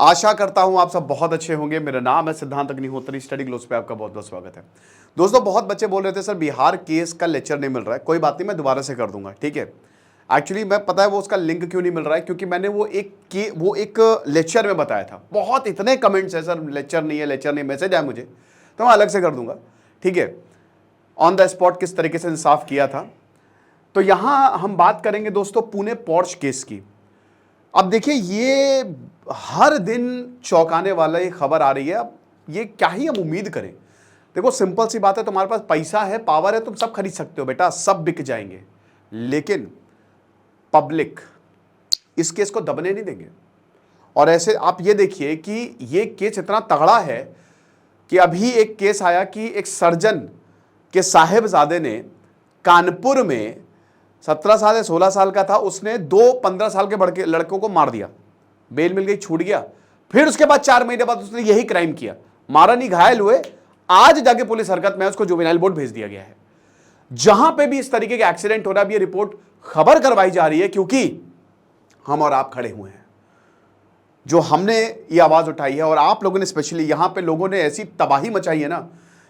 आशा करता हूं आप सब बहुत अच्छे होंगे। मेरा नाम है सिद्धांत अग्निहोत्री, स्टडी ग्लोस पे आपका बहुत बहुत स्वागत है। दोस्तों, बहुत बच्चे बोल रहे थे सर बिहार केस का लेक्चर नहीं मिल रहा है। कोई बात नहीं, मैं दोबारा से कर दूंगा, ठीक है। एक्चुअली मैं पता है वो उसका लिंक क्यों नहीं मिल रहा है, क्योंकि मैंने वो एक लेक्चर में बताया था। बहुत इतने कमेंट्स है सर, लेक्चर नहीं है, लेक्चर नहीं, मैसेज आया मुझे, तो मैं अलग से कर दूंगा, ठीक है। ऑन द स्पॉट किस तरीके से इंसाफ किया था। तो यहां हम बात करेंगे दोस्तों पुणे पोर्च केस की। अब देखिए, ये हर दिन चौंकाने वाला ये खबर आ रही है। अब ये क्या ही हम उम्मीद करें। देखो, सिंपल सी बात है, तुम्हारे पास पैसा है, पावर है, तुम सब खरीद सकते हो बेटा, सब बिक जाएंगे, लेकिन पब्लिक इस केस को दबने नहीं देंगे। और ऐसे आप ये देखिए कि ये केस इतना तगड़ा है कि अभी एक केस आया कि एक सर्जन के साहेबजादे ने कानपुर में 17 साल या 16 साल का था, उसने 2 15 साल के बड़के लड़कों को मार दिया। बेल मिल गई, छूट गया। फिर उसके बाद 4 महीने बाद उसने यही क्राइम किया, मारा नहीं, घायल हुए। आज जाके पुलिस हरकत में है, उसको जुवेनाइल बोर्ड भेज दिया गया है। जहां पे भी इस तरीके के एक्सीडेंट हो रहा है, ये रिपोर्ट खबर करवाई जा रही है, क्योंकि हम और आप खड़े हुए हैं, जो हमने ये आवाज उठाई है। और आप लोगों ने स्पेशली, यहां पे लोगों ने ऐसी तबाही मचाई है ना,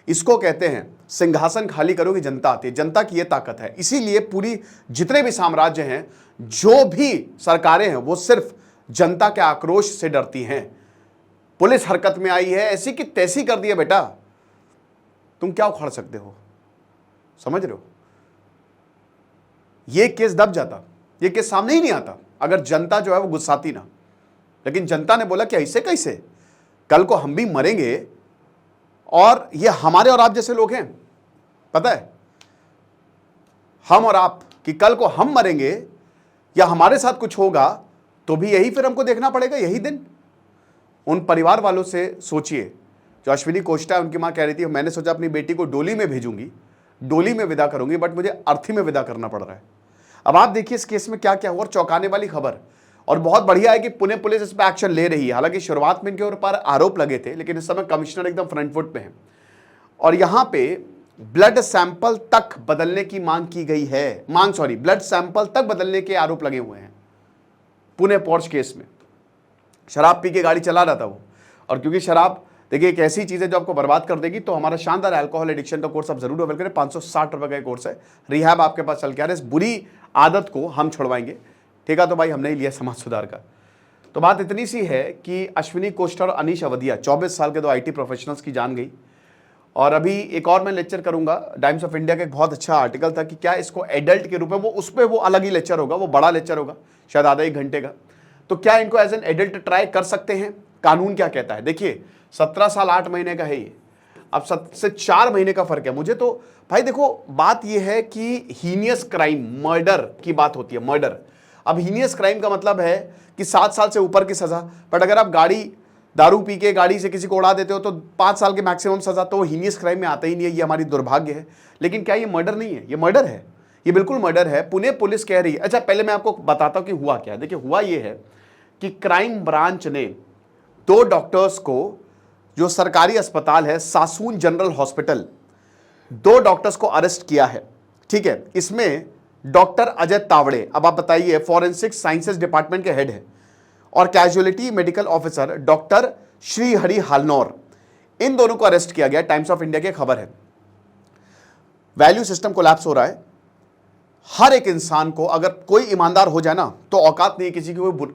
इसको कहते हैं सिंहासन खाली करोगे जनता आती है। जनता की ये ताकत है। इसीलिए पूरी जितने भी साम्राज्य हैं, जो भी सरकारें हैं, वो सिर्फ जनता के आक्रोश से डरती हैं। पुलिस हरकत में आई है, ऐसी की तैसी कर दिया बेटा, तुम क्या उखाड़ सकते हो, समझ रहे हो। ये केस दब जाता, ये केस सामने ही नहीं आता अगर जनता जो है वो गुस्साती ना। लेकिन जनता ने बोला कि ऐसे कैसे, कल को हम भी मरेंगे, और ये हमारे और आप जैसे लोग हैं, पता है, हम और आप, कि कल को हम मरेंगे या हमारे साथ कुछ होगा तो भी यही फिर हमको देखना पड़ेगा, यही दिन। उन परिवार वालों से सोचिए। जो अश्विनी कोष्टा है, उनकी मां कह रही थी मैंने सोचा अपनी बेटी को डोली में भेजूंगी, डोली में विदा करूंगी, बट मुझे अर्थी में विदा करना पड़ रहा है। अब आप देखिए इस केस में क्या क्या हुआ, और चौंकाने वाली खबर। और बहुत बढ़िया है कि पुणे पुलिस इस पर एक्शन ले रही है। हालांकि शुरुआत में इनके ऊपर आरोप लगे थे, लेकिन इस समय कमिश्नर एकदम फ्रंट फुट पे है। और यहां पे ब्लड सैंपल तक बदलने की मांग की गई है, ब्लड सैंपल तक बदलने के आरोप लगे हुए हैं पुणे पोर्च केस में। शराब पी के गाड़ी चला रहा था वो। और क्योंकि शराब देखिए एक ऐसी चीज है जो आपको बर्बाद कर देगी, तो हमारा शानदार अल्कोहल एडिक्शन का कोर्स आप जरूर अवेल करें। 560 रुपए का कोर्स है, रिहैब आपके पास चल के आ रहा है। इस बुरी आदत को हम छुड़वाएंगे, ठीक है। तो भाई हमने ही लिया समाज सुधार का। तो बात इतनी सी है कि अश्विनी कोष्टा और अनीश अवधिया, 24 साल के 2 IT प्रोफेशनल्स की जान गई। और अभी एक और मैं लेक्चर करूंगा, टाइम्स ऑफ इंडिया का एक बहुत अच्छा आर्टिकल था कि क्या इसको एडल्ट के रूप में, वो उस पर वो अलग ही लेक्चर होगा, वो बड़ा लेक्चर होगा, शायद आधा 1 घंटे का। तो क्या इनको एज एन एडल्ट ट्राई कर सकते हैं, कानून क्या कहता है। देखिए 17 साल 8 महीने का है ये, अब 7 से 4 महीने का फर्क है। मुझे तो भाई देखो, बात यह है कि हीनियस क्राइम, मर्डर की बात होती है, मर्डर। अब हीनियस क्राइम का मतलब है कि 7 साल से ऊपर की सजा। बट अगर आप दारू पी के गाड़ी से किसी को उड़ा देते हो तो 5 साल की मैक्सिमम सजा, तो वो हीनियस क्राइम में आता ही नहीं है। ये हमारी दुर्भाग्य है। लेकिन क्या ये मर्डर नहीं है? ये मर्डर है, ये बिल्कुल मर्डर है। पुणे पुलिस कह रही है। अच्छा, पहले मैं आपको बताता हूं कि हुआ क्या। देखिए हुआ ये है कि क्राइम ब्रांच ने 2 डॉक्टर्स को, जो सरकारी अस्पताल है सासून जनरल हॉस्पिटल, 2 डॉक्टर्स को अरेस्ट किया है, ठीक है। इसमें डॉक्टर अजय तावड़े, अब आप बताइए, फॉरेंसिक साइंसेज डिपार्टमेंट के हेड है, और casualty medical officer doctor Shrihari Halnaur, इन दोनों को अरेस्ट किया गया। टाइम्स ऑफ इंडिया की खबर है। वैल्यू सिस्टम कोलैप्स हो रहा है। हर एक इंसान को, अगर कोई ईमानदार हो जाए ना, तो औकात नहीं है किसी की कोई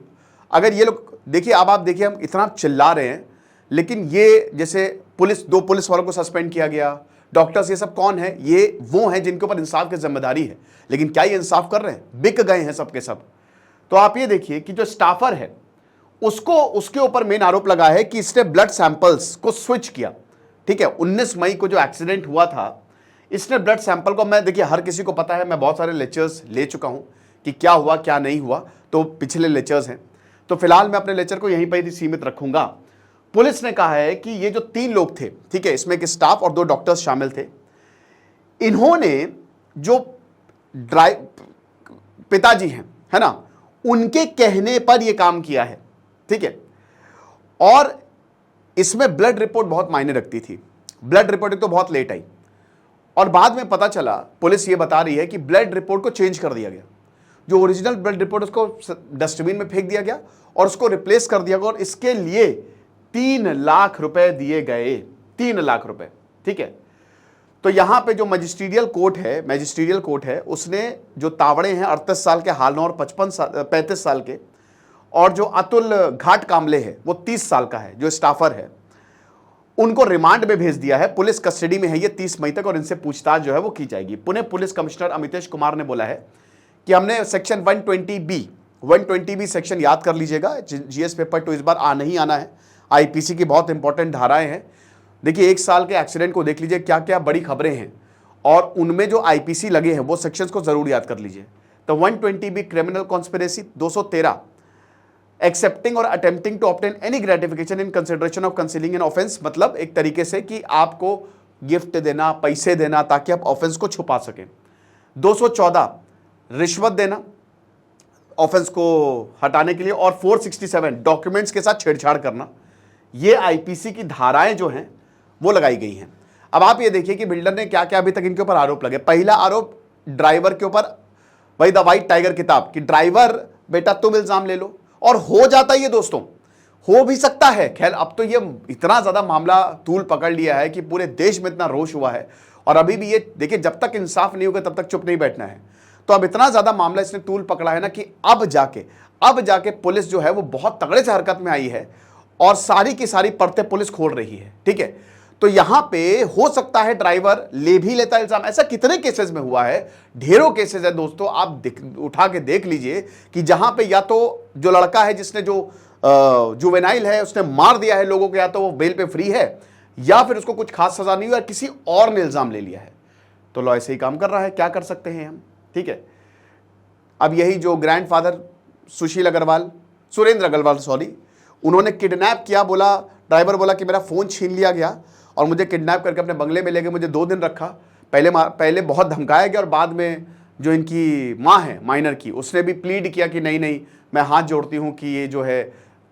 अगर ये लोग देखिए, अब आप देखिए, हम इतना चिल्ला रहे हैं, लेकिन ये जैसे 2 पुलिस वालों को सस्पेंड किया गया, डॉक्टर्स, ये सब कौन है? ये वो हैं जिनके ऊपर इंसाफ की जिम्मेदारी है। लेकिन क्या ये इंसाफ कर रहे हैं? बिक गए हैं सब के सब। तो आप ये देखिए कि जो स्टाफर है, उसके ऊपर मेन आरोप लगा है कि इसने ब्लड सैंपल्स को स्विच किया, ठीक है। 19 मई को जो एक्सीडेंट हुआ था, इसने ब्लड सैंपल को, मैं देखिए हर किसी को पता है, मैं बहुत सारे लेक्चर्स ले चुका हूं कि क्या हुआ क्या नहीं हुआ, तो पिछले लेक्चर्स हैं। तो फिलहाल मैं अपने लेक्चर को यहीं पर ही सीमित रखूंगा। पुलिस ने कहा है कि ये जो 3 लोग थे, ठीक है, इसमें एक स्टाफ और 2 डॉक्टर्स शामिल थे, इन्होंने जो पिताजी हैं, है ना, उनके कहने पर यह काम किया है, ठीक है। और इसमें ब्लड रिपोर्ट बहुत मायने रखती थी। ब्लड रिपोर्ट तो बहुत लेट आई, और बाद में पता चला, पुलिस ये बता रही है कि ब्लड रिपोर्ट को चेंज कर दिया गया। जो ओरिजिनल ब्लड रिपोर्ट उसको डस्टबिन में फेंक दिया गया और उसको रिप्लेस कर दिया गया, और इसके लिए 3 लाख रुपए दिए गए। 3 लाख रुपए, ठीक है। तो यहां पे जो मैजिस्ट्रियल कोर्ट है उसने जो तावड़े हैं 38 साल के हालनो और 35 साल के, और जो अतुल घाट कामले है वो 30 साल का है, जो स्टाफर है, उनको रिमांड में भेज दिया है। पुलिस कस्टडी में है ये 30 मई तक, और इनसे पूछताछ जो है वो की जाएगी। पुणे पुलिस कमिश्नर अमितेश कुमार ने बोला है कि हमने सेक्शन 120B सेक्शन याद कर लीजिएगा, जीएस पेपर 2 इस बार नहीं आना है। आईपीसी की बहुत इंपॉर्टेंट धाराएं हैं। देखिए 1 साल के एक्सीडेंट को देख लीजिए, क्या क्या बड़ी खबरें हैं, और उनमें जो आईपीसी लगे हैं वो सेक्शंस को जरूर याद कर लीजिए। तो 120B क्रिमिनल कॉन्स्पिरेसी, 213 एक्सेप्टिंग और attempting to obtain any gratification in consideration of concealing an offence, मतलब एक तरीके से कि आपको गिफ्ट देना, पैसे देना ताकि आप ऑफेंस को छुपा सकें। 214 रिश्वत देना ऑफेंस को हटाने के लिए, और 467 डॉक्यूमेंट्स के साथ छेड़छाड़ करना। ये आईपीसी की धाराएं जो हैं वो लगाई गई हैं। अब आप ये देखिए कि बिल्डर ने क्या क्या अभी तक इनके ऊपर आरोप लगे। पहला आरोप ड्राइवर के ऊपर, भाई द व्हाइट टाइगर किताब कि ड्राइवर बेटा तुम इल्जाम ले लो, और हो जाता है ये दोस्तों, हो भी सकता है। खैर अब तो ये इतना ज्यादा मामला तूल पकड़ लिया है कि पूरे देश में इतना रोष हुआ है, और अभी भी ये देखिए जब तक इंसाफ नहीं होगा तब तक चुप नहीं बैठना है। तो अब इतना ज्यादा मामला इसने तूल पकड़ा है ना कि अब जाके पुलिस जो है वो बहुत तगड़े से हरकत में आई है, और सारी की सारी परतें पुलिस खोल रही है, ठीक है। तो यहां पे हो सकता है ड्राइवर ले भी लेता इल्जाम। ऐसा कितने केसेस में हुआ है, ढेरों केसेस है दोस्तों। आप उठा के देख लीजिए कि जहां पे या तो जो लड़का है जिसने जो जुवेनाइल है उसने मार दिया है लोगों को, या तो वो बेल पे फ्री है, या फिर उसको कुछ खास सजा नहीं हुई, किसी और ने इल्जाम ले लिया है। तो लॉ ऐसे ही काम कर रहा है, क्या कर सकते हैं हम, ठीक है। अब यही जो ग्रैंडफादर सुरेंद्र अग्रवाल उन्होंने किडनैप किया, बोला ड्राइवर बोला कि मेरा फोन छीन लिया गया और मुझे किडनैप करके अपने बंगले में ले गए, मुझे 2 दिन रखा। पहले बहुत धमकाया गया, और बाद में जो इनकी माँ है माइनर की, उसने भी प्लीड किया कि नहीं मैं हाथ जोड़ती हूँ कि ये जो है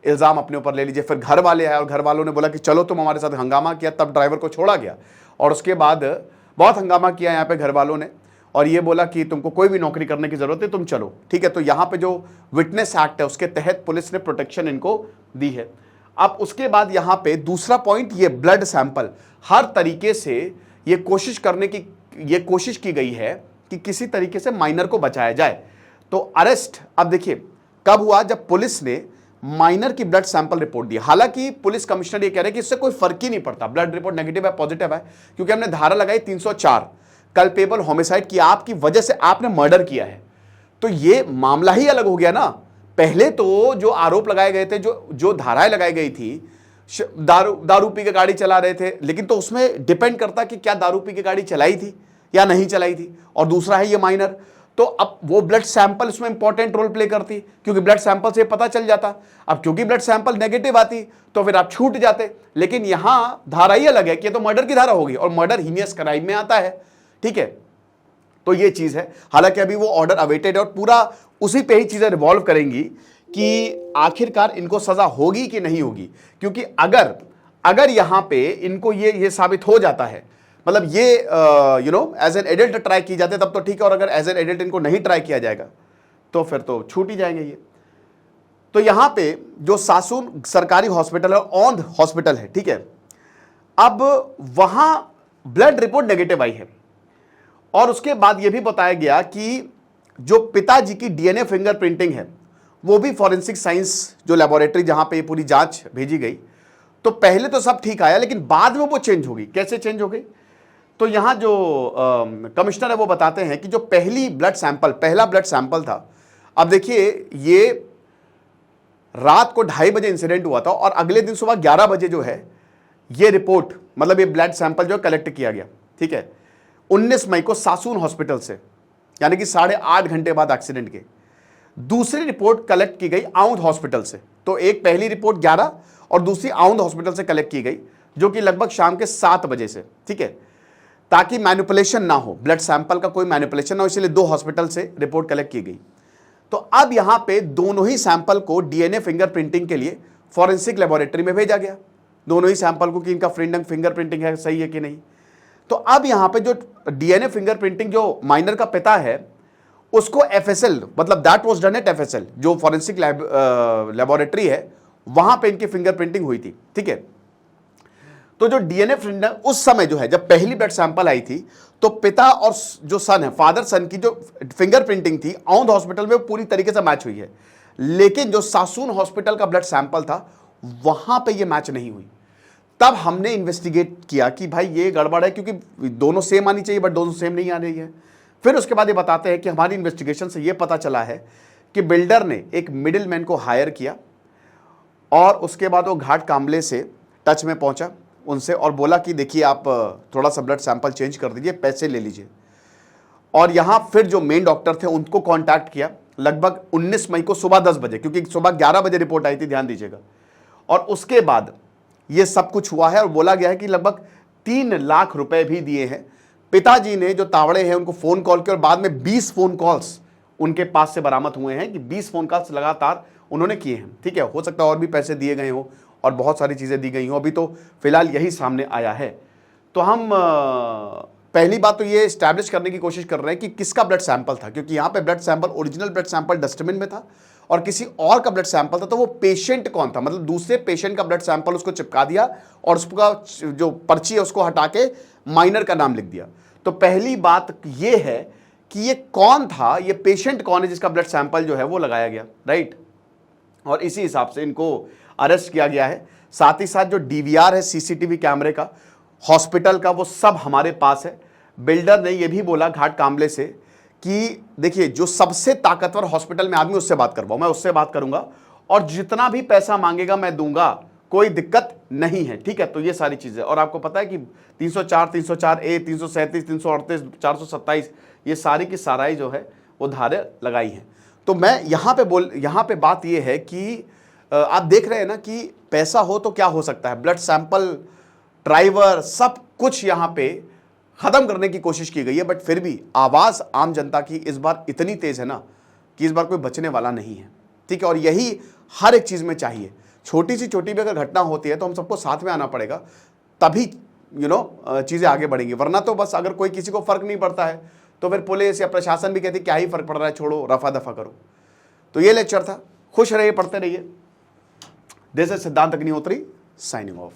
इल्ज़ाम अपने ऊपर ले लीजिए। फिर घर वाले आए और घर वालों ने बोला कि चलो तुम हमारे साथ हंगामा किया, तब ड्राइवर को छोड़ा गया। और उसके बाद बहुत हंगामा किया यहाँ पे घर वालों ने, और ये बोला कि तुमको कोई भी नौकरी करने की जरूरत है, तुम चलो, ठीक है। तो यहाँ पे जो विटनेस एक्ट है उसके तहत पुलिस ने प्रोटेक्शन इनको दी है। अब उसके बाद यहाँ पे दूसरा पॉइंट, ये ब्लड सैंपल, हर तरीके से ये कोशिश की गई है कि किसी तरीके से माइनर को बचाया जाए। तो अरेस्ट अब देखिए कब हुआ, जब पुलिस ने माइनर की ब्लड सैंपल रिपोर्ट दी। हालांकि पुलिस कमिश्नर ये कह रहे हैं कि इससे कोई फर्क ही नहीं पड़ता, ब्लड रिपोर्ट नेगेटिव है पॉजिटिव है, क्योंकि हमने धारा लगाई 304 कल्पेबल होमिसाइड की, आपकी वजह से आपने मर्डर किया है। तो ये मामला ही अलग हो गया ना। पहले तो जो आरोप लगाए गए थे, जो धाराएं लगाई गई थी, दारू पी के गाड़ी चला रहे थे, लेकिन तो उसमें डिपेंड करता कि क्या दारू पी के गाड़ी चलाई थी या नहीं चलाई थी। और दूसरा है ये माइनर, तो अब वो ब्लड सैंपल इसमें इंपॉर्टेंट रोल प्ले करती, क्योंकि ब्लड सैंपल से पता चल जाता। अब क्योंकि ब्लड सैंपल नेगेटिव आती तो फिर आप छूट जाते, लेकिन यहां धारा ही अलग है कि ये तो मर्डर की धारा होगी, और मर्डर हीनियस क्राइम में आता है, ठीक है। तो ये चीज है। हालांकि अभी वो ऑर्डर अवेटेड है, और पूरा उसी पे ही चीजें रिवॉल्व करेंगी कि आखिरकार इनको सजा होगी कि नहीं होगी। क्योंकि अगर यहां पे इनको ये साबित हो जाता है, मतलब ये एज एन एडल्ट ट्राई की जाते तब तो ठीक है, और अगर एज एन एडल्ट इनको नहीं ट्राई किया जाएगा तो फिर तो छूट ही जाएंगे ये। तो यहां पे जो सासून सरकारी हॉस्पिटल है, औंध हॉस्पिटल है, ठीक है, अब वहां ब्लड रिपोर्ट नेगेटिव आई है, और उसके बाद यह भी बताया गया कि जो पिताजी की डीएनए फिंगरप्रिंटिंग है वो भी फॉरेंसिक साइंस जो लेबोरेटरी जहां पे पूरी जांच भेजी गई, तो पहले तो सब ठीक आया, लेकिन बाद में वो चेंज हो गई। कैसे चेंज हो गई, तो यहां जो कमिश्नर है वो बताते हैं कि जो पहला ब्लड सैंपल था, अब देखिए ये रात को 2:30 बजे इंसिडेंट हुआ था, और अगले दिन सुबह 11 बजे जो है ये रिपोर्ट, मतलब ये ब्लड सैंपल जो कलेक्ट किया गया, ठीक है, 19 मई को सासून हॉस्पिटल से, यानी कि 8.5 घंटे बाद एक्सीडेंट के। दूसरी रिपोर्ट कलेक्ट की गई औंध हॉस्पिटल से। तो एक पहली रिपोर्ट 11 और दूसरी औंध हॉस्पिटल से कलेक्ट की गई, जो कि लगभग शाम के 7 बजे से, ठीक है, ताकि मैनिपुलेशन ना हो, ब्लड सैंपल का कोई मैनिपुलेशन ना हो, इसलिए 2 हॉस्पिटल से रिपोर्ट कलेक्ट की गई। तो अब यहां पे दोनों ही सैंपल को डीएनए फिंगरप्रिंटिंग के लिए फॉरेंसिक लेबोरेटरी में भेजा गया, दोनों ही सैंपल को कि इनका फिंगरप्रिंटिंग है, सही है कि नहीं। तो अब यहां पे जो डीएनए फिंगरप्रिंटिंग जो माइनर का पिता है उसको एफएसएल, मतलब that was done at FSL, जो फॉरेंसिक लेबोरेटरी है, वहां पे इनकी फिंगरप्रिंटिंग हुई थी, ठीक है। तो जो डीएनए फिंगर उस समय जो है, जब पहली ब्लड सैंपल आई थी, तो पिता और जो सन है, फादर सन की जो फिंगरप्रिंटिंग थी औंध हॉस्पिटल में पूरी तरीके से मैच हुई है, लेकिन जो सासून हॉस्पिटल का ब्लड सैंपल था वहां पे ये मैच नहीं हुई। तब हमने इन्वेस्टिगेट किया कि भाई ये गड़बड़ है, क्योंकि दोनों सेम आनी चाहिए, बट दोनों सेम नहीं आ रही है। फिर उसके बाद ये बताते हैं कि हमारी इन्वेस्टिगेशन से ये पता चला है कि बिल्डर ने एक मिडिल मैन को हायर किया और उसके बाद वो घाट कामले से टच में पहुंचा उनसे और बोला कि देखिए आप थोड़ा सा ब्लड सैंपल चेंज कर दीजिए, पैसे ले लीजिए। और यहां फिर जो मेन डॉक्टर थे उनको कांटेक्ट किया लगभग 19 मई को सुबह 10 बजे, क्योंकि सुबह 11 बजे रिपोर्ट आई थी, ध्यान दीजिएगा। और उसके बाद ये सब कुछ हुआ है और बोला गया है कि लगभग 3 लाख रुपए भी दिए हैं। पिताजी ने जो तावड़े हैं उनको फोन कॉल किया और बाद में 20 फोन कॉल्स उनके पास से बरामद हुए हैं कि 20 फोन कॉल्स लगातार उन्होंने किए हैं, ठीक है। हो सकता है और भी पैसे दिए गए हो और बहुत सारी चीजें दी गई हो, अभी तो फिलहाल यही सामने आया है। तो हम पहली बात तो ये एस्टैब्लिश करने की कोशिश कर रहे हैं कि किसका ब्लड सैंपल था, क्योंकि यहां पे blood sample, original blood sample dustbin में था और किसी और का ब्लड सैंपल था। तो वो पेशेंट कौन था, मतलब दूसरे पेशेंट का ब्लड सैंपल उसको चिपका दिया और उसका जो पर्ची है उसको हटा के माइनर का नाम लिख दिया। तो पहली बात ये है कि ये कौन था, ये पेशेंट कौन है जिसका ब्लड सैंपल जो है वो लगाया गया, राइट। और इसी हिसाब से इनको अरेस्ट किया गया है। साथ ही साथ जो डीवीआर है सीसीटीवी कैमरे का, हॉस्पिटल का, वो सब हमारे पास है। बिल्डर ने यह भी बोला घाट कामले से कि देखिए जो सबसे ताकतवर हॉस्पिटल में आदमी, उससे बात करवाओ, मैं उससे बात करूंगा और जितना भी पैसा मांगेगा मैं दूंगा, कोई दिक्कत नहीं है, ठीक है। तो ये सारी चीजें, और आपको पता है कि 304, 304A, 337, 338, 427, ये सारी की साराई जो है वो धारे लगाई हैं। तो मैं यहां पे बात ये है कि आप देख रहे हैं ना कि पैसा हो तो क्या हो सकता है, ब्लड सैंपल, ड्राइवर, सब कुछ यहां पे खत्म करने की कोशिश की गई है, बट फिर भी आवाज आम जनता की इस बार इतनी तेज है ना कि इस बार कोई बचने वाला नहीं है, ठीक है। और यही हर एक चीज में चाहिए, छोटी सी छोटी भी अगर घटना होती है तो हम सबको साथ में आना पड़ेगा, तभी चीजें आगे बढ़ेंगी। वरना तो बस अगर कोई किसी को फर्क नहीं पड़ता है तो फिर पुलिस या प्रशासन भी कहती क्या ही फर्क पड़ रहा है, छोड़ो, रफा दफा करो। तो ये लेक्चर था, खुश रहिए, पढ़ते रहिए। दिस इज सिद्धांत अग्निहोत्री साइनिंग ऑफ।